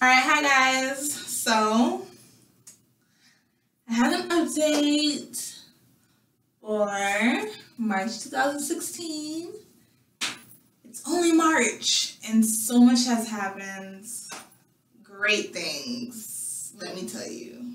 Alright, hi guys. So, I have an update for March 2016. It's only March and so much has happened. Great things, let me tell you.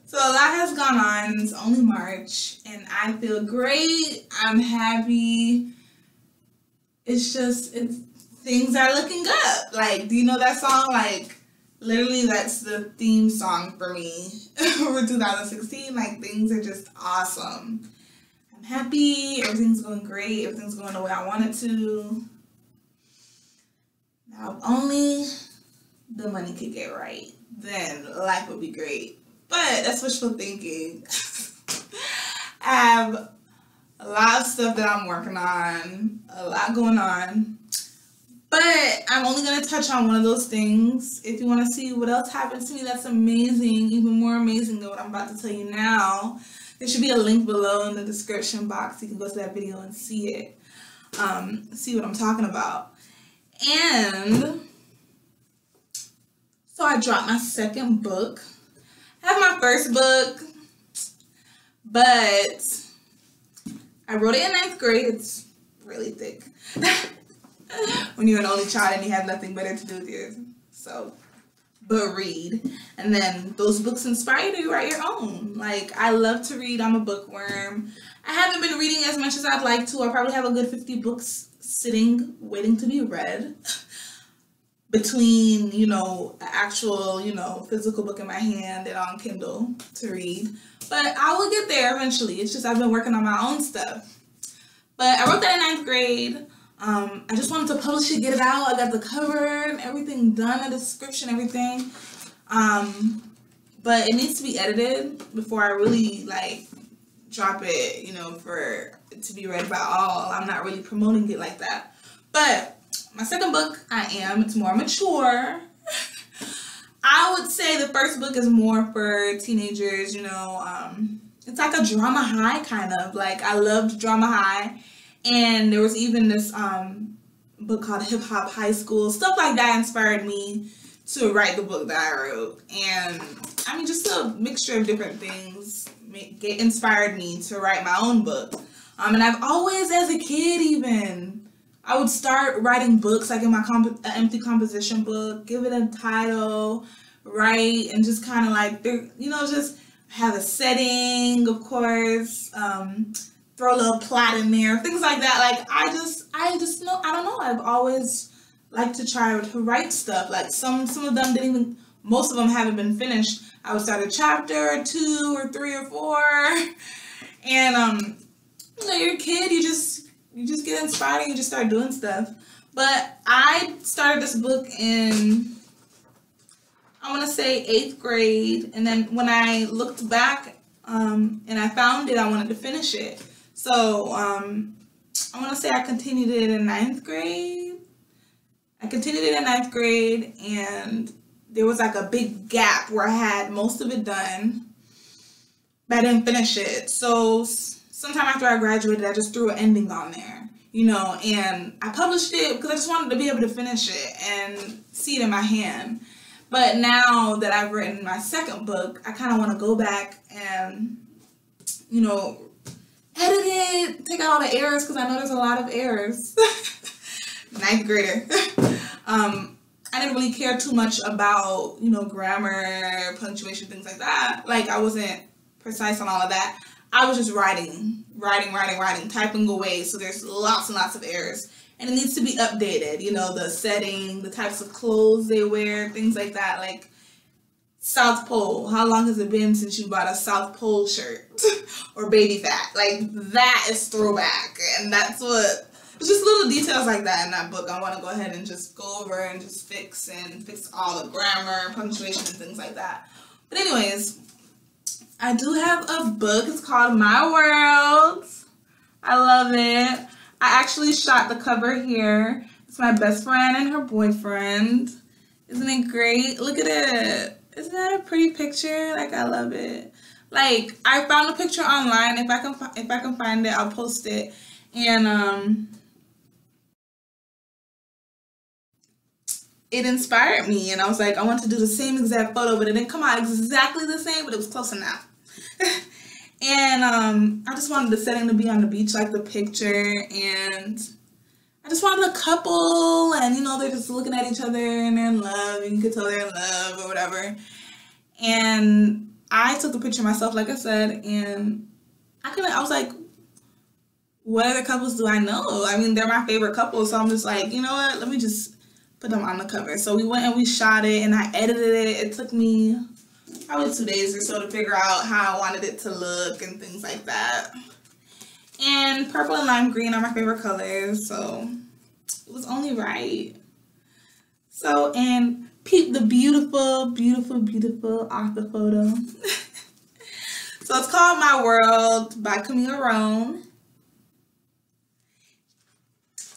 So a lot has gone on. It's only March and I feel great. I'm happy. Things are looking up. Like, do you know that song? Like, literally that's the theme song for me for 2016. Like, things are just awesome. I'm happy. Everything's going great. Everything's going the way I want it to. Now, if only the money could get right, then life would be great. But that's wishful thinking. I have a lot of stuff that I'm working on, a lot going on. But I'm only going to touch on one of those things. If you want to see what else happens to me that's amazing, even more amazing than what I'm about to tell you now, there should be a link below in the description box. You can go to that video and see it. See what I'm talking about. And so I dropped my second book. I have my first book, but I wrote it in 9th grade. It's really thick. When you're an only child and you have nothing better to do with yours. But read. And then those books inspire you to write your own. Like, I love to read. I'm a bookworm. I haven't been reading as much as I'd like to. I probably have a good 50 books sitting, waiting to be read. Between, an actual, physical book in my hand and on Kindle to read. But I will get there eventually. It's just I've been working on my own stuff. But I wrote that in 9th grade. I just wanted to publish it, get it out. I got the cover and everything done, the description, everything. But it needs to be edited before I really drop it, for it to be read by all. I'm not really promoting it like that. But my second book, it's more mature. I would say the first book is more for teenagers, it's like a drama high kind of. Like, I loved drama high. And there was even this book called Hip Hop High School. Stuff like that inspired me to write the book that I wrote. And, just a mixture of different things inspired me to write my own book. And I've always, as a kid even, I would start writing books, like in my empty composition book, give it a title, write, and just kind of just have a setting, of course, throw a little plot in there, things like that. Like, I just know, I don't know, I've always liked to try to write stuff. Like, some of them most of them haven't been finished. I would start a chapter or 2 or 3 or 4. And, you're a kid, you just get inspired and you just start doing stuff. But I started this book in, I want to say 8th grade. And then when I looked back and I found it, I wanted to finish it. So, I want to say I continued it in 9th grade. And there was like a big gap where I had most of it done, but I didn't finish it. So, sometime after I graduated, I just threw an ending on there, and I published it because I just wanted to be able to finish it and see it in my hand. But now that I've written my second book, I kind of want to go back and, edit it, take out all the errors, because I know there's a lot of errors. 9th grader. I didn't really care too much about, grammar, punctuation, things like that. Like, I wasn't precise on all of that. I was just writing, typing away. So there's lots and lots of errors. And it needs to be updated, the setting, the types of clothes they wear, things like that. Like, South Pole. How long has it been since you bought a South Pole shirt? Or baby fat? Like, that is throwback. And that's what, it's just little details like that in that book. I want to go ahead and just go over and just fix all the grammar, punctuation, and things like that. But anyways, I do have a book. It's called My World. I love it. I actually shot the cover here. It's my best friend and her boyfriend. Isn't it great? Look at it. Isn't that a pretty picture? Like, I love it. Like, I found a picture online. If I can find it, I'll post it. And it inspired me, and I was like, I want to do the same exact photo, but it didn't come out exactly the same, but it was close enough. And I just wanted the setting to be on the beach like the picture, and I just wanted a couple, and you know, they're just looking at each other and they're in love, and you could tell they're in love or whatever. And I took the picture myself, like I said, and I was like, what other couples do I know? I mean, they're my favorite couple, so I'm just like, you know what, let me just put them on the cover. So we went and we shot it, and I edited it. It took me probably 2 days or so to figure out how I wanted it to look and things like that. And purple and lime green are my favorite colors, so it was only right. So, and peep the beautiful, beautiful, beautiful author photo. So it's called My World by Camille, Rhone.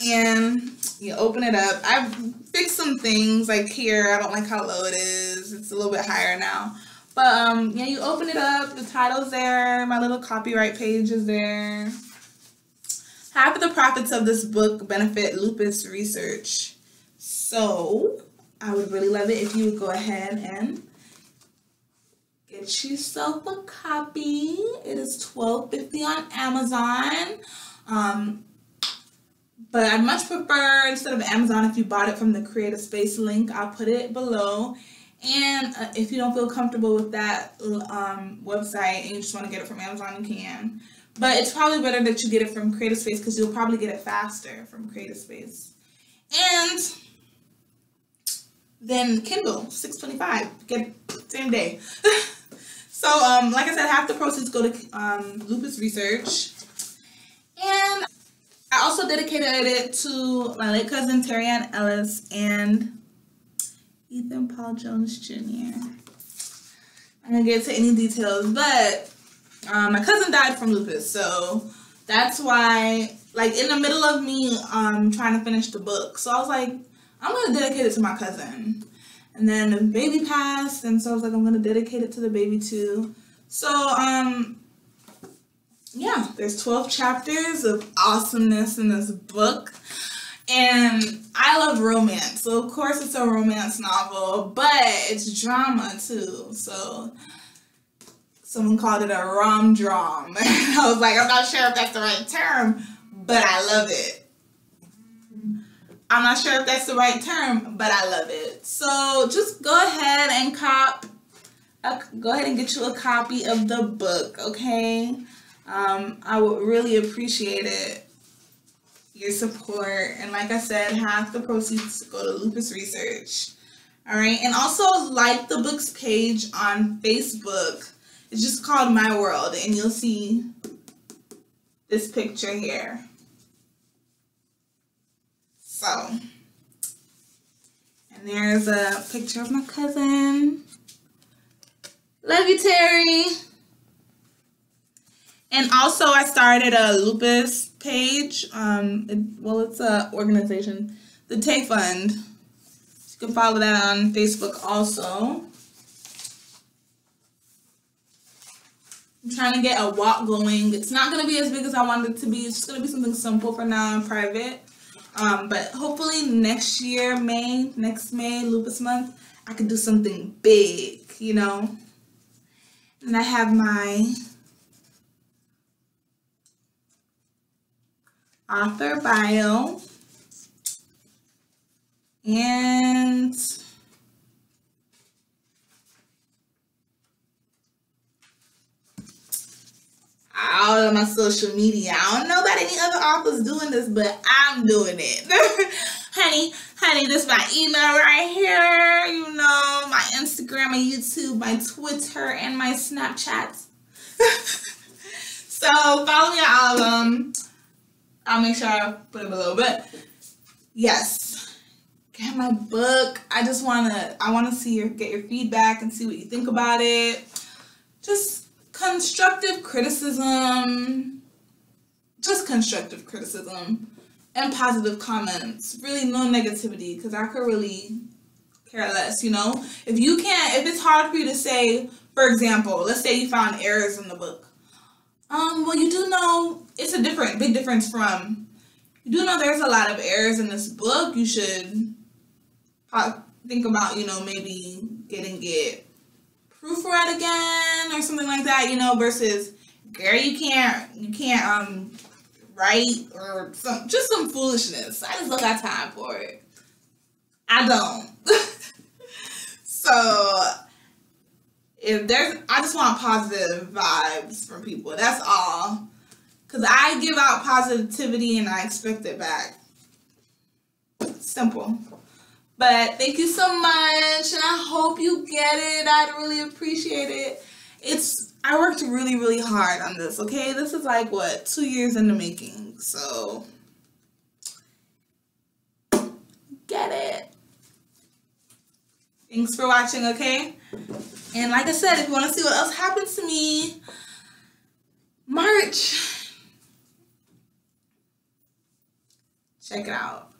And you open it up. I fixed some things, like here, I don't like how low it is. It's a little bit higher now. But yeah, you open it up, the title's there, my little copyright page is there. Half of the profits of this book benefit lupus research. So I would really love it if you would go ahead and get yourself a copy. It is $12.50 on Amazon. But I'd much prefer, instead of Amazon, if you bought it from the Creative Space link, I'll put it below. And if you don't feel comfortable with that website and you just want to get it from Amazon, you can. But it's probably better that you get it from Creative Space because you'll probably get it faster from Creative Space. And then Kindle, $6.25, get it same day. So, like I said, half the proceeds go to lupus research. And I also dedicated it to my late cousin Terry Ann Ellis and Ethan Paul Jones Jr. I'm gonna get into any details, but my cousin died from lupus, so that's why, like, in the middle of me trying to finish the book, so I was like, I'm gonna dedicate it to my cousin. And then the baby passed, and so I was like, I'm gonna dedicate it to the baby too. So yeah, there's 12 chapters of awesomeness in this book. And I love romance, so of course it's a romance novel, but it's drama too. So someone called it a rom-drom. And I was like, I'm not sure if that's the right term, but I love it. I'm not sure if that's the right term, but I love it. So just go ahead and get you a copy of the book, okay? I would really appreciate it. Your support, and like I said, half the proceeds go to lupus research. All right, and also like the book's page on Facebook. It's just called My World, and you'll see this picture here. So, and there's a picture of my cousin. Love you, Terry. And also, I started a lupus page. It's an organization, the Tay Fund. You can follow that on Facebook also. I'm trying to get a walk going. It's not going to be as big as I wanted it to be. It's just going to be something simple for now and private. But hopefully next year, next May, Lupus Month, I could do something big, you know. And I have my author bio, and all of my social media. I don't know about any other authors doing this, but I'm doing it. honey, this is my email right here, you know, my Instagram, my YouTube, my Twitter, and my Snapchat. So follow me on all of them. I'll make sure I put it below. But yes, get my book. I want to get your feedback and see what you think about it. Just constructive criticism. And positive comments. Really no negativity, because I could really care less, you know. If it's hard for you to say, for example, let's say you found errors in the book. Well, you do know it's a big difference from, you do know there's a lot of errors in this book. You should think about, you know, maybe getting it proofread again or something like that, you know, versus, girl, you can't write or some foolishness. I just don't got time for it. I don't. So I just want positive vibes from people. That's all. Because I give out positivity and I expect it back. Simple. But thank you so much, and I hope you get it. I'd really appreciate it. I worked really, really hard on this, okay? This is like, 2 years in the making, so get it. Thanks for watching, okay? And like I said, if you want to see what else happened to me, March, check it out.